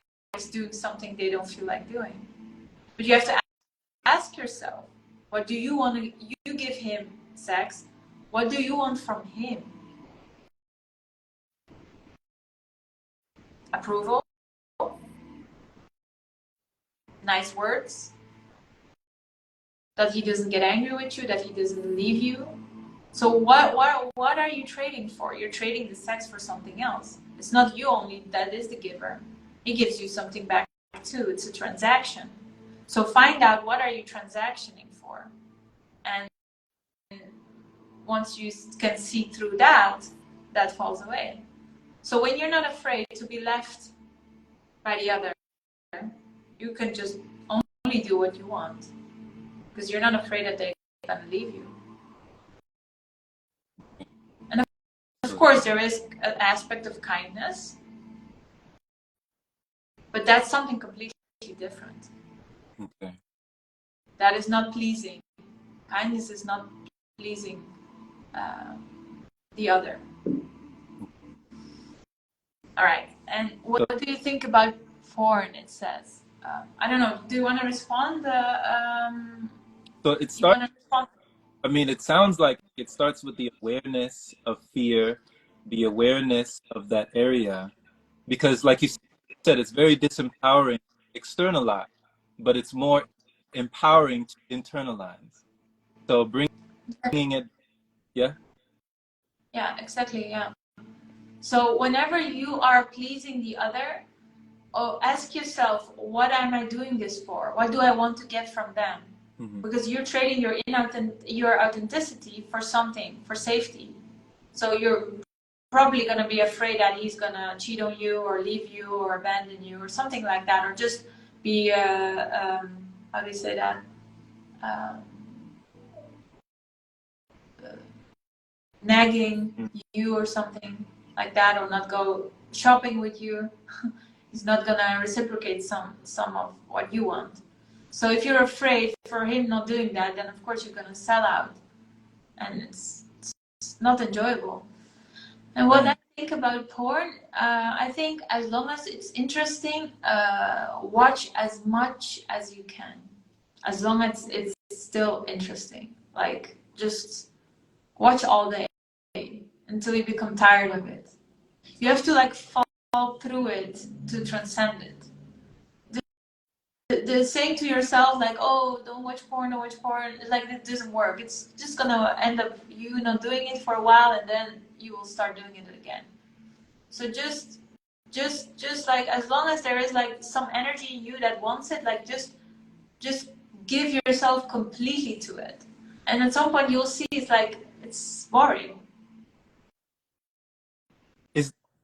doing something they don't feel like doing. But you have to ask yourself, what do you want to... You give him sex. What do you want from him? Approval? Nice words? That he doesn't get angry with you, that he doesn't leave you. So what are you trading for? You're trading the sex for something else. It's not you only that is the giver. He gives you something back too. It's a transaction. So find out, what are you transactioning for? And once you can see through that, that falls away. So when you're not afraid to be left by the other, you can just only do what you want. Because you're not afraid that they're going to leave you. And of course, there is an aspect of kindness, but that's something completely different. Okay. That is not pleasing. Kindness is not pleasing the other. All right. And what do you think about porn? It says. I don't know. Do you want to respond? So it starts. I mean, it sounds like it starts with the awareness of fear, the awareness of that area, because, like you said, it's very disempowering to externalize, but it's more empowering to internalize. So bringing it, yeah. Yeah, exactly. Yeah. So whenever you are pleasing the other, ask yourself, what am I doing this for? What do I want to get from them? Mm-hmm. Because you're trading your authenticity for something, for safety. So you're probably going to be afraid that he's going to cheat on you or leave you or abandon you or something like that, or just be, how do you say that? Nagging you or something like that, or not go shopping with you. He's not gonna reciprocate some of what you want. So if you're afraid for him not doing that, then of course you're gonna sell out, and it's not enjoyable. And what I think about porn, I think as long as it's interesting, watch as much as you can, as long as it's still interesting. Like, just watch all day until you become tired of it. You have to like fall through it to transcend it. The saying to yourself like, oh, don't watch porn, like, it doesn't work. It's just gonna end up you not doing it for a while, and then you will start doing it again. So just like, as long as there is like some energy in you that wants it, like, just give yourself completely to it, and at some point you'll see it's like, it's boring.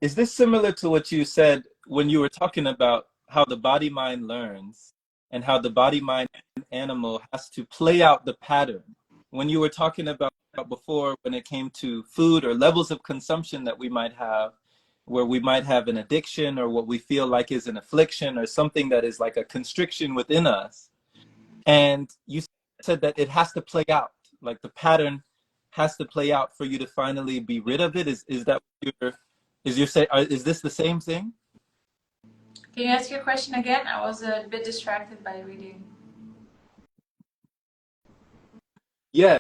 Is this similar to what you said when you were talking about how the body mind learns and how the body mind animal has to play out the pattern? When you were talking about before, when it came to food or levels of consumption that we might have, where we might have an addiction or what we feel like is an affliction or something that is like a constriction within us. And you said that it has to play out, like the pattern has to play out for you to finally be rid of it. Is that what you're, is this the same thing? Can you ask your question again? I was a bit distracted by reading. Yes.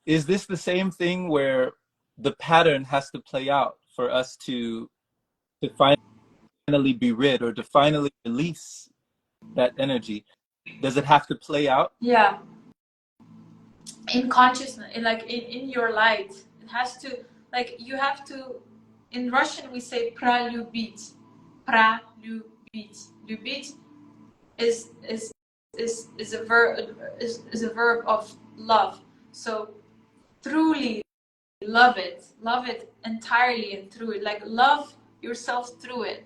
Is this the same thing where the pattern has to play out for us to finally be rid or to finally release that energy? Does it have to play out? Yeah. In consciousness, in your light, it has to, like, you have to. In Russian we say pralubit. Lubit is a verb of love. So truly love it entirely and through it, like, love yourself through it.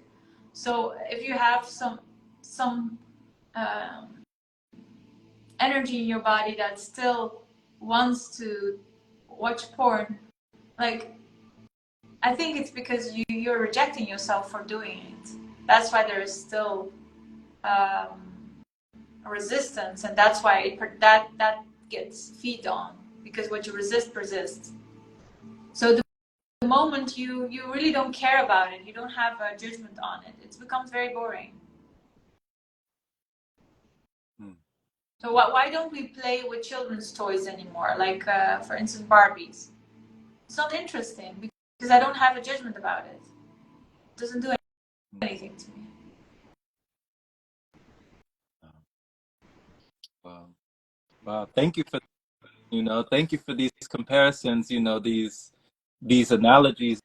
So if you have some energy in your body that still wants to watch porn, like, I think it's because you're rejecting yourself for doing it. That's why there is still a resistance, and that's why that gets feed on, because what you resist persists. So the moment you really don't care about it, you don't have a judgment on it, it becomes very boring. So why don't we play with children's toys anymore? Like, for instance, Barbies. It's not interesting because I don't have a judgment about it. It doesn't do anything to me. Wow. Thank you for, thank you for these comparisons, these analogies.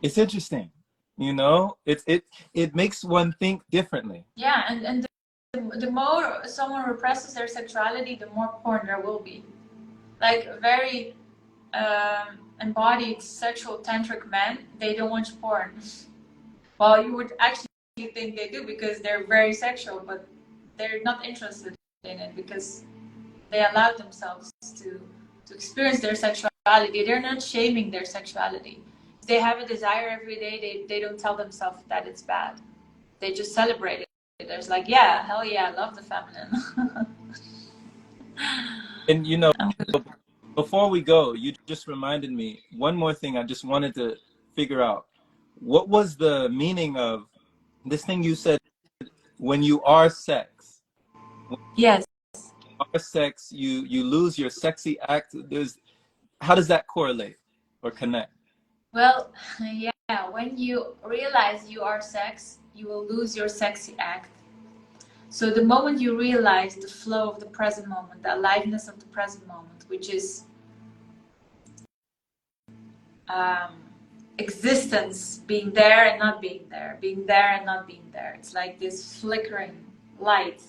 It's interesting, it makes one think differently. Yeah, and the more someone represses their sexuality, the more porn there will be. Like, very embodied sexual tantric men, they don't watch porn. Well, you would actually think they do because they're very sexual, but they're not interested in it because they allow themselves to experience their sexuality They're not shaming their sexuality. If they have a desire every day, they don't tell themselves that it's bad. They just celebrate it. There's like, yeah, hell yeah, I love the feminine. And you know, before we go, you just reminded me one more thing I just wanted to figure out. What was the meaning of this thing you said, when you are sex? When Yes. you are sex, you lose your sexy act. How does that correlate or connect? Well, yeah, when you realize you are sex, you will lose your sexy act. So the moment you realize the flow of the present moment, the aliveness of the present moment, which is um, existence being there and not being there, being there and not being there. It's like this flickering light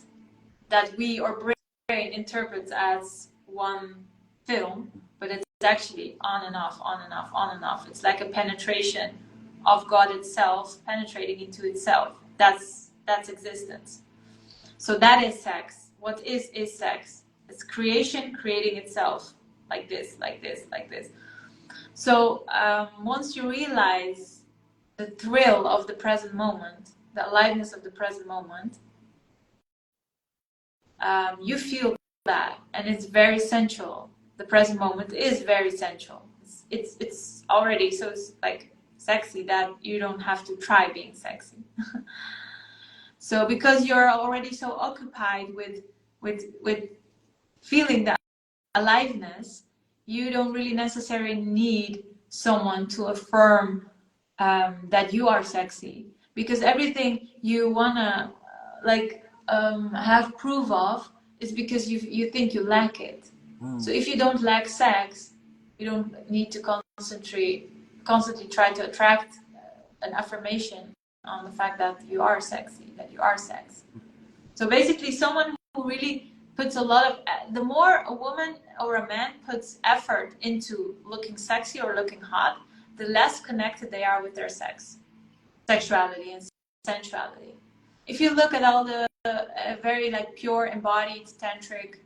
that we or brain interprets as one film, but it's actually on and off, on and off, on and off. It's like a penetration of God itself penetrating into itself. That's existence. So that is sex. What is sex? It's creation creating itself, like this, like this, like this. So once you realize the thrill of the present moment, the aliveness of the present moment, you feel that, and it's very sensual. The present moment is very sensual. It's already so like sexy that you don't have to try being sexy. So because you're already so occupied with feeling that aliveness, you don't really necessarily need someone to affirm that you are sexy, because everything you wanna have proof of is because you think you lack it. So if you don't lack sex, you don't need to constantly try to attract an affirmation on the fact that you are sexy, that you are sex. So basically, someone who really puts a lot of, the more a woman or a man puts effort into looking sexy or looking hot, the less connected they are with their sexuality and sensuality. If you look at all the very like pure embodied tantric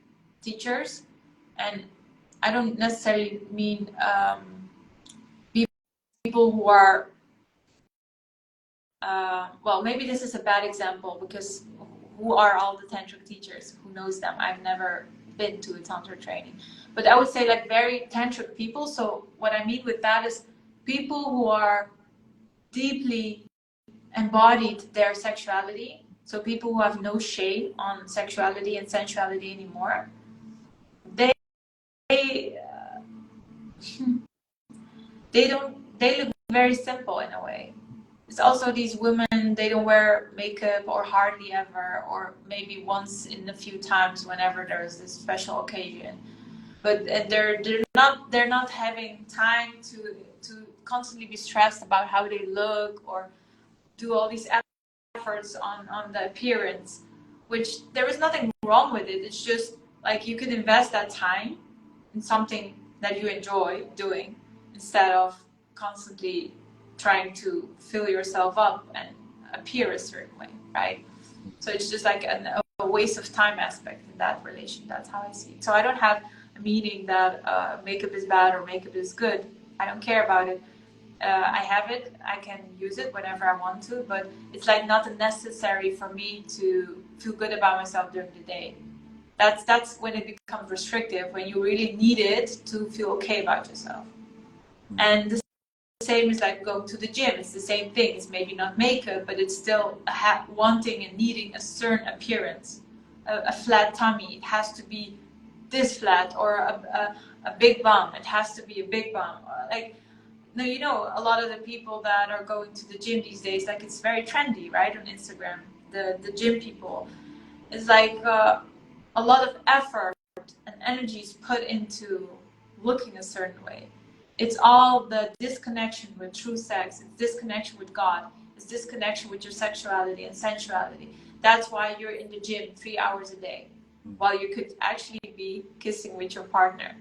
teachers, and I don't necessarily mean people who are well, maybe this is a bad example, because who are all the tantric teachers? Who knows them? I've never been to a tantra training, but I would say like very tantric people. So what I mean with that is people who are deeply embodied their sexuality. So people who have no shame on sexuality and sensuality anymore. They they look very simple in a way. It's also these women, they don't wear makeup or hardly ever, or maybe once in a few times whenever there's this special occasion. But they're not having time to constantly be stressed about how they look or do all these efforts on the appearance, which there is nothing wrong with it. It's just like you could invest that time in something that you enjoy doing instead of constantly trying to fill yourself up and appear a certain way, right? So it's just like a waste of time aspect in that relation. That's how I see it. So I don't have a meaning that makeup is bad or makeup is good. I don't care about it. I have it, I can use it whenever I want to, but it's like not necessary for me to feel good about myself during the day. That's when it becomes restrictive, when you really need it to feel okay about yourself. And the same is like going to the gym. It's the same thing. It's maybe not makeup, but it's still wanting and needing a certain appearance. A flat tummy, it has to be this flat, or a big bum, it has to be a big bum. Like, no, you know, a lot of the people that are going to the gym these days, like it's very trendy, right, on Instagram. The gym people, it's like a lot of effort and energy is put into looking a certain way. It's all the disconnection with true sex. It's disconnection with God. It's disconnection with your sexuality and sensuality. That's why you're in the gym 3 hours a day, while you could actually be kissing with your partner.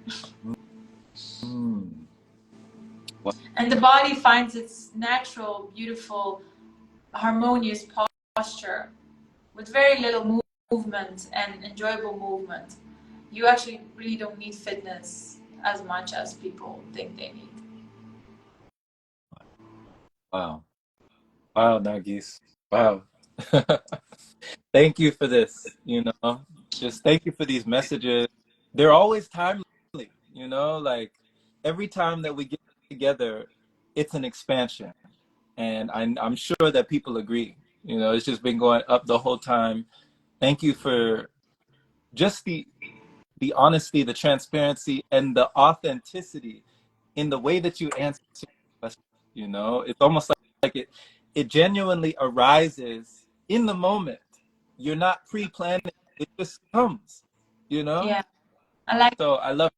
And the body finds its natural, beautiful, harmonious posture with very little movement and enjoyable movement. You actually really don't need fitness as much as people think they need. Wow. Wow, Nargis. Wow. Thank you for this, you know. Just thank you for these messages. They're always timely, you know, like every time that we get together, it's an expansion. And I'm sure that people agree. You know, it's just been going up the whole time. Thank you for just the honesty, the transparency, and the authenticity in the way that you answer questions. You know, it's almost like it genuinely arises in the moment. You're not pre-planning; it just comes. You know, Yeah, I like so I love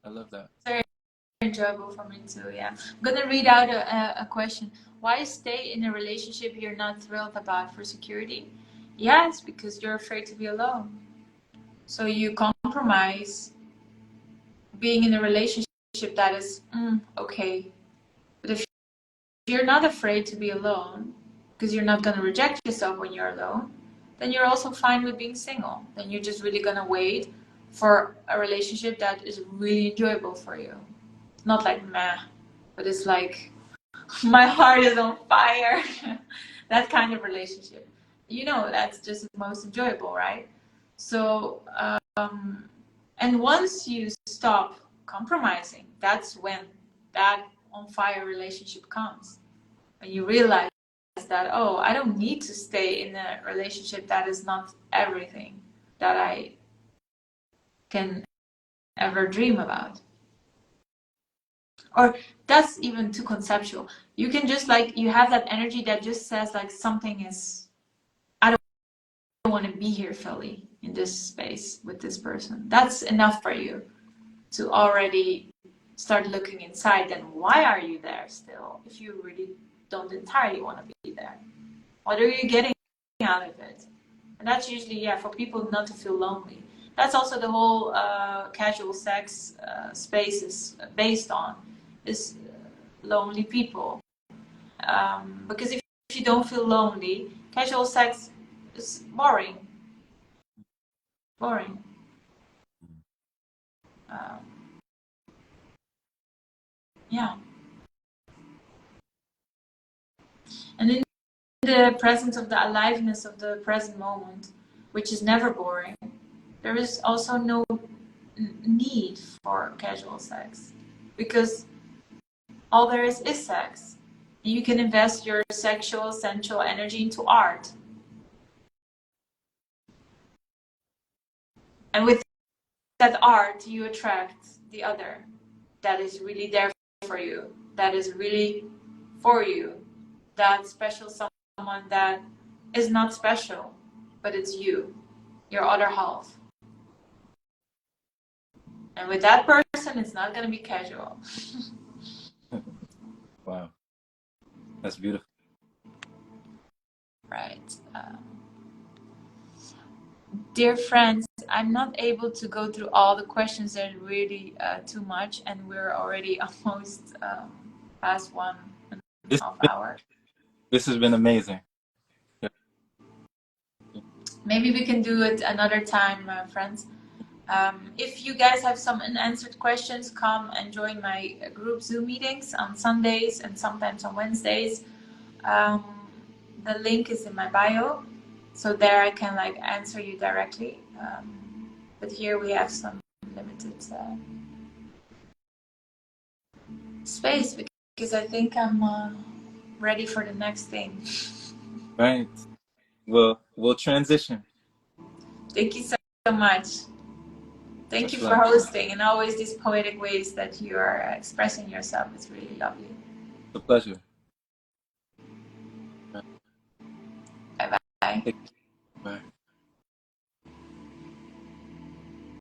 that. it's very enjoyable for me too. Yeah, I'm gonna read out a question. Why stay in a relationship you're not thrilled about for security? Yeah, it's because you're afraid to be alone. So you compromise being in a relationship that is okay. But if you're not afraid to be alone, because you're not going to reject yourself when you're alone, then you're also fine with being single. Then you're just really going to wait for a relationship that is really enjoyable for you. Not like meh, but it's like my heart is on fire. That kind of relationship. You know, that's just most enjoyable, right? So, and once you stop compromising, that's when that on fire relationship comes. When you realize that, oh, I don't need to stay in a relationship that is not everything that I can ever dream about. Or that's even too conceptual. You can just like, you have that energy that just says like something is, I don't want to be here fully in this space with this person. That's enough for you to already start looking inside. Then why are you there still if you really don't entirely want to be there? What are you getting out of it? And that's usually, yeah, for people not to feel lonely. That's also the whole casual sex space is based on, is lonely people. Because if you don't feel lonely, casual sex is boring. Boring. Um, yeah. And in the presence of the aliveness of the present moment, which is never boring, there is also no need for casual sex, because all there is sex. You can invest your sexual, sensual energy into art. And with that art, you attract the other that is really there for you, that is really for you, that special someone that is not special, but it's you, your other half. And with that person, it's not going to be casual. Wow, that's beautiful. Right. Dear friends, I'm not able to go through all the questions. They're really too much, and we're already almost past 1.5 This hour. this has been amazing. Yeah. Maybe we can do it another time, friends. If you guys have some unanswered questions, come and join my group Zoom meetings on Sundays and sometimes on Wednesdays. The link is in my bio, so there I can like answer you directly. But here we have some limited space, because I think I'm ready for the next thing. Right. We'll transition. Thank you so much. Thank Much you for love. hosting, and always these poetic ways that you are expressing yourself. It's really lovely. It's a pleasure. Bye bye.